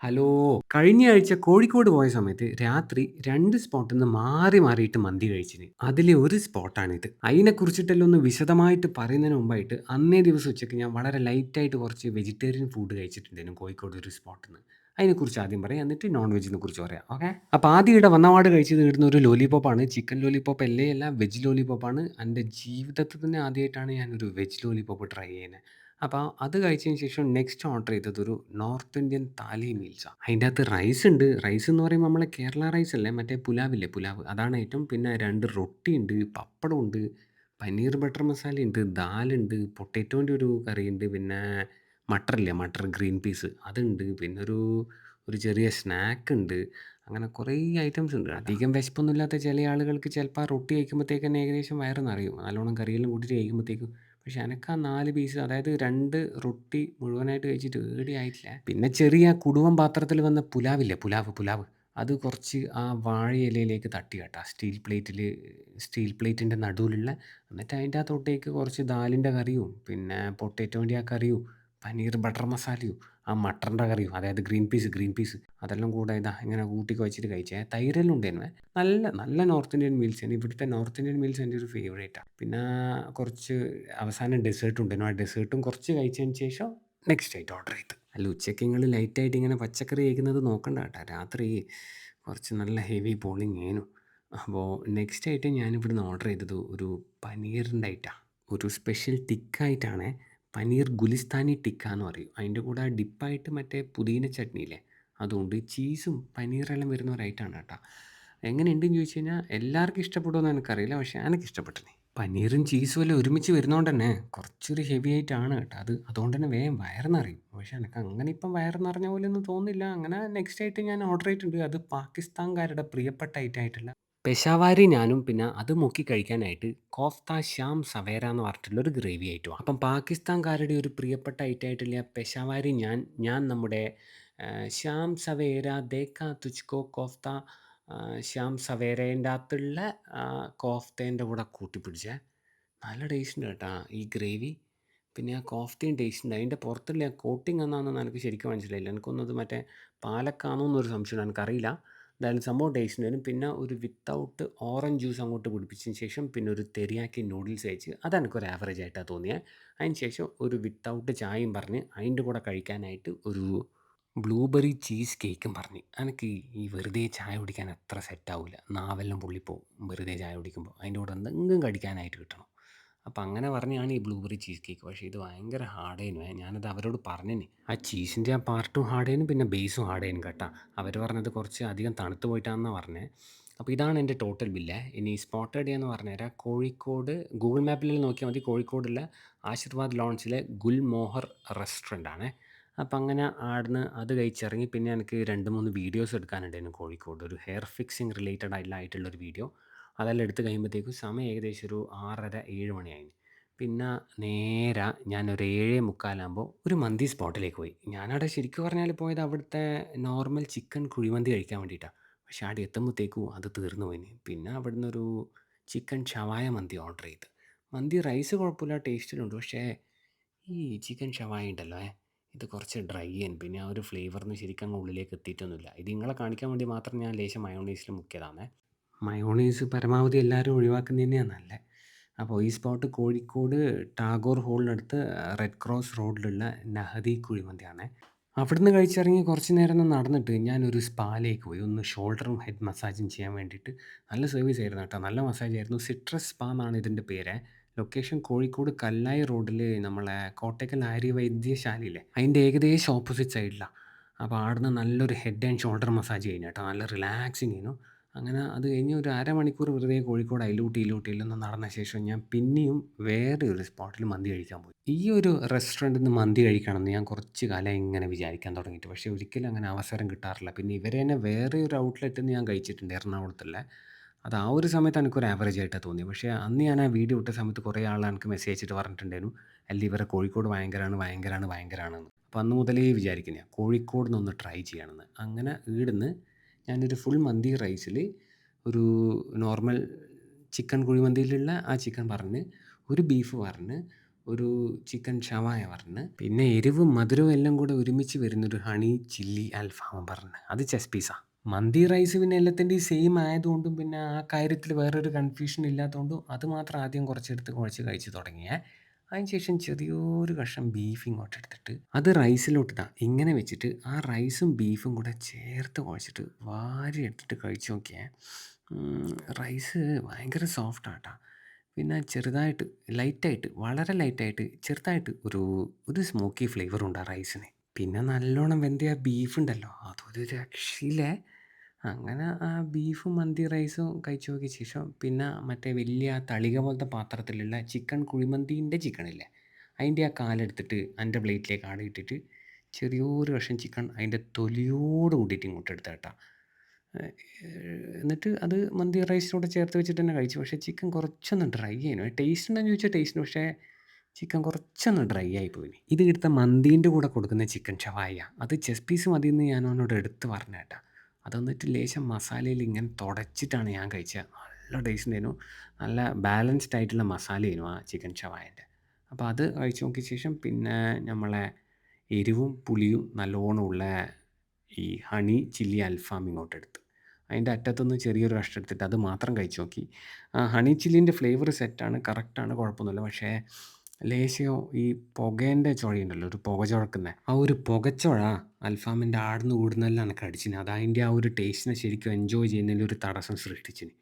Hello. കഴിഞ്ഞ ആഴ്ച കോഴിക്കോട് പോയ സമയത്ത് രാത്രി 2 സ്പോട്ടിന്ന് മാറി മാറിയിട്ട് മന്തി കഴിച്ചിന്. അതിലെ ഒരു സ്പോട്ടാണിത്. അയിനെക്കുറിച്ചിട്ടെല്ലാം ഒന്ന് വിശദമായിട്ട് പറയുന്നതിന് മുമ്പായിട്ട് അന്നേ ദിവസം ഉച്ചയ്ക്ക് ഞാൻ വളരെ ലൈറ്റായിട്ട് കുറച്ച് വെജിറ്റേറിയൻ ഫുഡ് കഴിച്ചിട്ടുണ്ടായിരുന്നു കോഴിക്കോട് ഒരു സ്പോട്ടിന്ന്. അതിനെക്കുറിച്ച് ആദ്യം പറയാം. എന്നിട്ട് നോൺ വെജിനെ കുറിച്ച് പറയാം. ഓക്കെ. അപ്പോൾ ആദ്യം ഇവിടെ വന്നപാട് കഴിച്ചത് ഇവിടുന്ന് ഒരു ലോലിപോപ്പാണ്. ചിക്കൻ ലോലിപോപ്പ് അല്ലേ അല്ല, വെജ് ലോലിപോപ്പാണ്. എൻ്റെ ജീവിതത്തിൽ തന്നെ ആദ്യമായിട്ടാണ് ഞാനൊരു വെജ് ലോലിപോപ്പ് ട്രൈ ചെയ്യുന്നത്. അപ്പോൾ അത് കഴിച്ചതിന് ശേഷം നെക്സ്റ്റ് ഓർഡർ ചെയ്തത് ഒരു നോർത്ത് ഇന്ത്യൻ താലി മീൽസാണ്. അതിൻ്റെ അകത്ത് റൈസ് ഉണ്ട്. റൈസ് എന്ന് പറയുമ്പോൾ നമ്മളെ കേരള റൈസ് അല്ലേ, മറ്റേ പുലാവില്ലേ, പുലാവ് അതാണ് ഐറ്റം. പിന്നെ 2 റൊട്ടിയുണ്ട്, പപ്പടമുണ്ട്, പനീർ ബട്ടർ മസാലയുണ്ട്, ദാലുണ്ട്, പൊട്ടാറ്റോൻ്റെ ഒരു കറിയുണ്ട്, പിന്നെ മട്ടറില്ലേ, മട്ടർ ഗ്രീൻ പീസ് അതുണ്ട്, പിന്നെ ഒരു ചെറിയ സ്നാക്ക് ഉണ്ട്. അങ്ങനെ കുറേ ഐറ്റംസ് ഉണ്ട്. അധികം വിശപ്പൊന്നുമില്ലാത്ത ചില ആളുകൾക്ക് ചിലപ്പോൾ ആ റൊട്ടി കഴിക്കുമ്പോഴത്തേക്ക് തന്നെ ഏകദേശം വയറ് നിറയും, നല്ലോണം കറിയെല്ലാം കൂട്ടിയിട്ട് കഴിക്കുമ്പോഴത്തേക്കും. പക്ഷെ എനിക്ക് ആ 4 പീസ്, അതായത് 2 റൊട്ടി മുഴുവനായിട്ട് കഴിച്ചിട്ട് ഏടി ആയിട്ടില്ല. പിന്നെ ചെറിയ കുടുവം പാത്രത്തിൽ വന്ന പുലാവില്ലേ, പുലാവ് അത് കുറച്ച് ആ വാഴയിലയിലേക്ക് തട്ടി കേട്ടാ, സ്റ്റീൽ പ്ലേറ്റിൻ്റെ നടുവിലുള്ള. എന്നിട്ട് അതിൻ്റെ അകത്തോട്ടേക്ക് കുറച്ച് ദാലിൻ്റെ കറിയും, പിന്നെ പൊട്ടാറ്റോൻ്റെ ആ കറിയും, പനീർ ബട്ടർ മസാലയും, ആ മട്ടറിൻ്റെ കറിയും, അതായത് ഗ്രീൻ പീസ് അതെല്ലാം കൂടെ ഇതാ ഇങ്ങനെ കൂട്ടി കുഴച്ചിട്ട് കഴിച്ചേ. തൈരെല്ലാം ഉണ്ടായിരുന്നു. നല്ല നല്ല നോർത്ത് ഇന്ത്യൻ മീൽസാണ്. ഇവിടുത്തെ നോർത്ത് ഇന്ത്യൻ മീൽസ് എൻ്റെ ഒരു ഫേവറേറ്റാണ്. പിന്നെ കുറച്ച് അവസാനം ഡെസേർട്ട് ഉണ്ടായിരുന്നു. ആ ഡെസേർട്ടും കുറച്ച് കഴിച്ചതിന് ശേഷം നെക്സ്റ്റ് ആയിട്ട് ഓർഡർ ചെയ്തു. അല്ല, ഉച്ചയ്ക്ക് നിങ്ങൾ ലൈറ്റായിട്ട് ഇങ്ങനെ പച്ചക്കറി കഴിക്കുന്നത് നോക്കണ്ട കേട്ടോ. രാത്രി കുറച്ച് നല്ല ഹെവി ബോളിങ് ആയിരുന്നു. അപ്പോൾ നെക്സ്റ്റ് ആയിട്ട് ഞാനിവിടുന്ന് ഓർഡർ ചെയ്തത് ഒരു പനീറിൻ്റെ ഐറ്റാണ്. ഒരു സ്പെഷ്യൽ ടിക്കായിട്ടാണ്. പനീർ ഗുലിസ്ഥാനി ടിക്ക എന്ന് പറയും. അതിൻ്റെ കൂടെ ഡിപ്പായിട്ട് മറ്റേ പുതിന ചട്നിയില്ലേ അതുകൊണ്ട് ചീസും പനീറെല്ലാം വരുന്ന ഒരു ഐറ്റമാണ് കേട്ടോ. എങ്ങനെയുണ്ടെന്ന് ചോദിച്ചു കഴിഞ്ഞാൽ എല്ലാവർക്കും ഇഷ്ടപ്പെടുമെന്ന് എനിക്കറിയില്ല, പക്ഷേ എനിക്ക് ഇഷ്ടപ്പെട്ടിന്. പനീറും ചീസും എല്ലാം ഒരുമിച്ച് വരുന്നതുകൊണ്ട് തന്നെ കുറച്ചൊരു ഹെവി ആയിട്ടാണ് കേട്ടോ. അതുകൊണ്ട് തന്നെ വേഗം വയറ് നിറയും. പക്ഷേ എനിക്ക് അങ്ങനെ ഇപ്പം വയറ് നിറഞ്ഞ പോലെ ഒന്നും തോന്നുന്നില്ല. അങ്ങനെ നെക്സ്റ്റ് ആയിട്ട് ഞാൻ ഓർഡർ ചെയ്തിട്ടുണ്ട്. അത് പാകിസ്ഥാൻകാരുടെ പ്രിയപ്പെട്ട ഐറ്റമായിട്ടുള്ള പെഷാവാരി നാനും, പിന്നെ അത് മുക്കി കഴിക്കാനായിട്ട് കോഫ്ത ശ്യാം സവേര എന്ന് പറഞ്ഞിട്ടുള്ള ഒരു ഗ്രേവി ഐറ്റമാണ്. അപ്പം പാകിസ്ഥാൻകാരുടെ ഒരു പ്രിയപ്പെട്ട ഐറ്റമായിട്ടുള്ള പെഷാവാരി ഞാൻ നമ്മുടെ ശ്യാം സവേര ദേഖാ തുജ്കോ കോഫ്ത, ശ്യാം സവേരേൻ്റെ അകത്തുള്ള കോഫ്തേൻ്റെ കൂടെ കൂട്ടിപ്പിടിച്ചേ. നല്ല ടേസ്റ്റ് ഉണ്ട് കേട്ടോ ഈ ഗ്രേവി. പിന്നെ ആ കോഫ്തയും ടേസ്റ്റ് ഉണ്ട്. അതിൻ്റെ പുറത്തുള്ള ആ കോട്ടിങ് എന്നാണെന്ന് എനിക്ക് ശരിക്കും മനസ്സിലായില്ല. എനിക്കൊന്നത് മറ്റേ പാലക്കാണോ എന്നൊരു സംശയമാണ്, എനിക്കറിയില്ല. എന്തായാലും സംഭവം ടേസ്റ്റ് വരും. പിന്നെ ഒരു വിത്തൗട്ട് ഓറഞ്ച് ജ്യൂസ് അങ്ങോട്ട് പിടിപ്പിച്ചതിന് ശേഷം പിന്നെ ഒരു തെരിയാക്കി നൂഡിൽസ് കഴിച്ച് അതെനിക്കൊരു ആവറേജ് ആയിട്ടാണ് തോന്നിയത്. അതിന് ശേഷം ഒരു വിത്തൗട്ട് ചായയും പറഞ്ഞ് അതിൻ്റെ കൂടെ കഴിക്കാനായിട്ട് ഒരു ബ്ലൂബെറി ചീസ് കേക്കും പറഞ്ഞ്. എനിക്ക് ഈ വെറുതെ ചായ കുടിക്കാൻ അത്ര സെറ്റാവില്ല, നാവെല്ലാം പൊള്ളിപ്പോവും വെറുതെ ചായ കുടിക്കുമ്പോൾ. അതിൻ്റെ കൂടെ എന്തെങ്കിലും കടിക്കാനായിട്ട് കിട്ടണം. അപ്പം അങ്ങനെ പറഞ്ഞാണ് ഈ ബ്ലൂബെറി ചീസ് കേക്ക്. പക്ഷേ ഇത് ഭയങ്കര ഹാർഡേനു. ഞാനത് അവരോട് പറഞ്ഞിന്. ആ ചീസിൻ്റെ ആ പാർട്ടും ഹാർഡേനും പിന്നെ ബേസും ഹാർഡേനും കേട്ടോ. അവർ പറഞ്ഞത് കുറച്ച് അധികം തണുത്ത് പോയിട്ടാണെന്നാണ് പറഞ്ഞത്. അപ്പോൾ ഇതാണ് എൻ്റെ ടോട്ടൽ ബില്ല്. ഇനി സ്പോട്ടഡ് ഡേ എന്ന് പറഞ്ഞുതരാം. കോഴിക്കോട് ഗൂഗിൾ മാപ്പിൽ നോക്കിയാൽ മതി. കോഴിക്കോടുള്ള ആശീർവാദ് ലോൺസിലെ ഗുൽമോഹർ റെസ്റ്റോറൻ്റ് ആണ്. അപ്പം അങ്ങനെ ആടുന്ന് അത് കഴിച്ചിറങ്ങി. പിന്നെ എനിക്ക് 2-3 വീഡിയോസ് എടുക്കാനുണ്ടായിരുന്നു കോഴിക്കോട്. ഒരു ഹെയർ ഫിക്സിങ് റിലേറ്റഡ് ആയിട്ടുള്ളൊരു വീഡിയോ. അതെല്ലാം എടുത്ത് കഴിയുമ്പോഴത്തേക്കും സമയം ഏകദേശം ഒരു 6:30-7 മണിയായി. പിന്നെ നേരെ ഞാനൊരു 7:45 ഒരു മന്തി സ്പോട്ടിലേക്ക് പോയി. ഞാനവിടെ ശരിക്കും പറഞ്ഞാൽ പോയത് അവിടുത്തെ നോർമൽ ചിക്കൻ കുഴിമന്തി കഴിക്കാൻ വേണ്ടിയിട്ടാണ്. പക്ഷേ അവിടെ എത്തുമ്പോഴത്തേക്കും അത് തീർന്നു പോയിന്. പിന്നെ അവിടുന്ന് ഒരു ചിക്കൻ ഷവായ മന്തി ഓർഡർ ചെയ്ത്. മന്തി റൈസ് കുഴപ്പമില്ല, ടേസ്റ്റിലുണ്ട്. പക്ഷേ ഈ ചിക്കൻ ഷവായ ഉണ്ടല്ലോ, ഇത് കുറച്ച് ഡ്രൈ ആണ്. പിന്നെ ആ ഒരു ഫ്ലേവറിന് ശരിക്കും അങ്ങ് ഉള്ളിലേക്ക് എത്തിയിട്ടൊന്നുമില്ല. ഇത് നിങ്ങളെ കാണിക്കാൻ വേണ്ടി മാത്രം ഞാൻ ലേശം മയോണൈസിൽ മുക്കിയതാണ്. മയോണൈസ് പരമാവധി എല്ലാവരും ഒഴിവാക്കുന്നത് തന്നെയാണ് നല്ലത്. അപ്പോൾ ഈ സ്പോട്ട് കോഴിക്കോട് ടാഗോർ ഹോളിനടുത്ത് റെഡ് ക്രോസ് റോഡിലുള്ള നഹദി കുഴിമന്തിയാണ്. അവിടുന്ന് കഴിച്ചിറങ്ങി കുറച്ച് നേരം ഒന്ന് നടന്നിട്ട് ഞാനൊരു സ്പായിലേക്ക് പോയി. ഒന്ന് ഷോൾഡറും ഹെഡ് മസാജും ചെയ്യാൻ വേണ്ടിയിട്ട്. നല്ല സർവീസ് ആയിരുന്നു കേട്ടോ, നല്ല മസാജ് ആയിരുന്നു. സിട്രസ് സ്പാ എന്നാണ് ഇതിൻ്റെ പേര്. ലൊക്കേഷൻ കോഴിക്കോട് കല്ലായി റോഡിൽ നമ്മളെ കോട്ടയ്ക്കൽ ആര്യ വൈദ്യശാലയില്ലേ അതിൻ്റെ ഏകദേശം ഓപ്പോസിറ്റ് സൈഡിലാണ്. അപ്പോൾ അവിടുന്ന് നല്ലൊരു ഹെഡ് ആൻഡ് ഷോൾഡർ മസാജ് കഴിഞ്ഞു കേട്ടോ. നല്ല റിലാക്സിങ് ആയിരുന്നു. അങ്ങനെ അത് കഴിഞ്ഞ് ഒരു അരമണിക്കൂർ വെറുതെ കോഴിക്കോട് അയിലൂട്ടിയിലൊന്ന് നടന്ന ശേഷം ഞാൻ പിന്നെയും വേറെ ഒരു സ്പോട്ടിൽ മന്തി കഴിക്കാൻ പോയി. ഈ ഒരു റെസ്റ്റോറൻറ്റിൽ നിന്ന് മന്തി കഴിക്കണമെന്ന് ഞാൻ കുറച്ച് കാലം ഇങ്ങനെ വിചാരിക്കാൻ തുടങ്ങിയിട്ട്. പക്ഷേ ഒരിക്കലും അങ്ങനെ അവസരം കിട്ടാറില്ല. പിന്നെ ഇവരെ തന്നെ വേറെ ഒരു ഔട്ട്ലെറ്റിൽ നിന്ന് ഞാൻ കഴിച്ചിട്ടുണ്ട്, എറണാകുളത്തുള്ള. അത് ആ ഒരു സമയത്ത് എനിക്കൊരു ആവറേജ് ആയിട്ടാണ് തോന്നിയത്. പക്ഷേ അന്ന് ഞാൻ ആ വീഡിയോ ഇട്ട സമയത്ത് കുറേ ആൾ എനിക്ക് മെസ്സേജ് അയച്ചിട്ട് പറഞ്ഞിട്ടുണ്ടായിരുന്നു, അല്ല ഇവരെ കോഴിക്കോട് ഭയങ്കരമാണെന്ന്. അപ്പോൾ അന്ന് മുതലേ വിചാരിക്കുന്നതാണ് കോഴിക്കോട് നിന്നൊന്ന് ട്രൈ ചെയ്യണമെന്ന്. അങ്ങനെ ഈടുന്ന് ഞാനൊരു ഫുൾ മന്തി റൈസിൽ ഒരു നോർമൽ ചിക്കൻ കുഴിമന്തിയിലുള്ള ആ ചിക്കൻ പറഞ്ഞ്, ഒരു ബീഫ് പറഞ്ഞ്, ഒരു ചിക്കൻ ഷവായ പറഞ്ഞ്, പിന്നെ എരിവും മധുരവും എല്ലാം കൂടെ ഒരുമിച്ച് വരുന്നൊരു ഹണി ചില്ലി അൽഫാമും പറഞ്ഞ്. അത് ചെസ്റ്റ് പീസാ. മന്തി റൈസ് പിന്നെ എല്ലാത്തിൻ്റെയും സെയിം ആയതുകൊണ്ടും പിന്നെ ആ കാര്യത്തിൽ വേറൊരു കൺഫ്യൂഷൻ ഇല്ലാത്തതുകൊണ്ടും അത് മാത്രം ആദ്യം കുറച്ചെടുത്ത് കുഴച്ച് കഴിച്ച് തുടങ്ങിയേ. അതിന് ശേഷം ചെറിയൊരു കഷ്ണം ബീഫ് ഇങ്ങോട്ട് എടുത്തിട്ട് അത് റൈസിലോട്ട് ഇതാ ഇങ്ങനെ വെച്ചിട്ട് ആ റൈസും ബീഫും കൂടെ ചേർത്ത് കുഴച്ചിട്ട് വാരി എടുത്തിട്ട് കഴിച്ച് നോക്കിയേ. റൈസ് ഭയങ്കര സോഫ്റ്റാട്ടാ. പിന്നെ ചെറുതായിട്ട് ലൈറ്റായിട്ട് വളരെ ലൈറ്റായിട്ട് ചെറുതായിട്ട് ഒരു സ്മോക്കി ഫ്ലേവറുണ്ട് ആ റൈസിന്. പിന്നെ നല്ലോണം വെന്ത ആ ബീഫുണ്ടല്ലോ അതൊരു രക്ഷയില്ലേ. അങ്ങനെ ആ ബീഫും മന്തി റൈസും കഴിച്ച് നോക്കിയ ശേഷം പിന്നെ മറ്റേ വലിയ തളിക പോലത്തെ പാത്രത്തിലുള്ള ചിക്കൻ കുഴിമന്തീൻ്റെ ചിക്കനില്ലേ, അതിൻ്റെ ആ കാലെടുത്തിട്ട് എൻ്റെ പ്ലേറ്റിലേക്ക് ആടെ ഇട്ടിട്ട് ചെറിയൊരു കഷ്ണം ചിക്കൻ അതിൻ്റെ തൊലിയോട് കൂടിയിട്ട് ഇങ്ങോട്ട് എടുത്ത കേട്ടാ. എന്നിട്ട് അത് മന്തി റൈസിനോട് ചേർത്ത് വെച്ചിട്ട് തന്നെ കഴിച്ചു. പക്ഷേ ചിക്കൻ കുറച്ചൊന്ന് ഡ്രൈ ആയിരുന്നു. ടേസ്റ്റ് ഉണ്ടോയെന്ന് ചോദിച്ചാൽ ടേസ്റ്റ്, പക്ഷേ ചിക്കൻ കുറച്ചൊന്ന് ഡ്രൈ ആയിപ്പോയി. ഇത് എടുത്ത മന്തീൻ്റെ കൂടെ കൊടുക്കുന്ന ചിക്കൻ ഷവായ അത് ചെസ്റ്റ് പീസ് മതിയെന്ന് ഞാൻ അവനോട് എടുത്ത് പറഞ്ഞ കേട്ടാ. അതെന്നിട്ട് ലേശം മസാലയിൽ ഇങ്ങനെ തുടച്ചിട്ടാണ് ഞാൻ കഴിച്ചത്. നല്ല ടേസ്റ്റ് ഉണ്ടായിരുന്നു. നല്ല ബാലൻസ്ഡ് ആയിട്ടുള്ള മസാലയായിരുന്നു ആ ചിക്കൻ ഷവായൻ്റെ. അപ്പോൾ അത് കഴിച്ച് നോക്കിയ ശേഷം പിന്നെ നമ്മളെ എരിവും പുളിയും നല്ലോണം ഉള്ള ഈ ഹണി ചില്ലി അൽഫാം ഇങ്ങോട്ട് എടുത്ത് അതിൻ്റെ അറ്റത്തുനിന്ന് ചെറിയൊരു കഷ്ണം എടുത്തിട്ട് അത് മാത്രം കഴിച്ച് നോക്കി. ആ ഹണി ചില്ലീൻ്റെ ഫ്ലേവർ സെറ്റാണ്, കറക്റ്റാണ്, കുഴപ്പമൊന്നുമില്ല. പക്ഷേ ലേശം ഈ പുകേൻ്റെ ചുവയുണ്ടല്ലോ, ഒരു പുക ചുഴക്കുന്ന ആ ഒരു പുകച്ചുഴ അൽഫാമിൻ്റെ ആടുന്ന് കൂടുന്നതെല്ലാം എനിക്ക് അടിച്ചിന്. അത് അതിൻ്റെ ആ ഒരു ടേസ്റ്റിനെ ശരിക്കും എൻജോയ് ചെയ്യുന്നതിൽ ഒരു തടസ്സം സൃഷ്ടിച്ചിന്.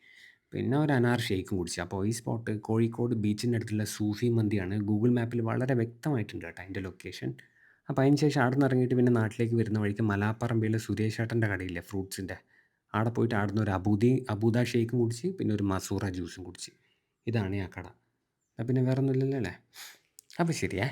പിന്നെ ഒരു അനാർ ഷേക്കും കുടിച്ചു. അപ്പോൾ ഈ സ്പോട്ട് കോഴിക്കോട് ബീച്ചിൻ്റെ അടുത്തുള്ള സൂഫി മന്തിയാണ്. ഗൂഗിൾ മാപ്പിൽ വളരെ വ്യക്തമായിട്ടുണ്ട് കേട്ടോ അതിൻ്റെ ലൊക്കേഷൻ. അപ്പോൾ അതിന് ശേഷം അവിടെ നിന്ന് ഇറങ്ങിയിട്ട് പിന്നെ നാട്ടിലേക്ക് വരുന്ന വഴിക്ക് മലാപ്പറമ്പിലെ സുരേഷ് ഏട്ടൻ്റെ കടയില്ലേ ഫ്രൂട്ട്സിൻ്റെ, അവിടെ പോയിട്ട് അവിടുന്ന് ഒരു അബൂദ ഷേക്കും കുടിച്ച് പിന്നെ ഒരു മസൂറ ജ്യൂസും കുടിച്ച്. ഇതാണ് ആ കട. പിന്നെ വേറെ ഒന്നുമില്ലല്ലോ അല്ലേ. അപ്പോൾ ശരിയേ.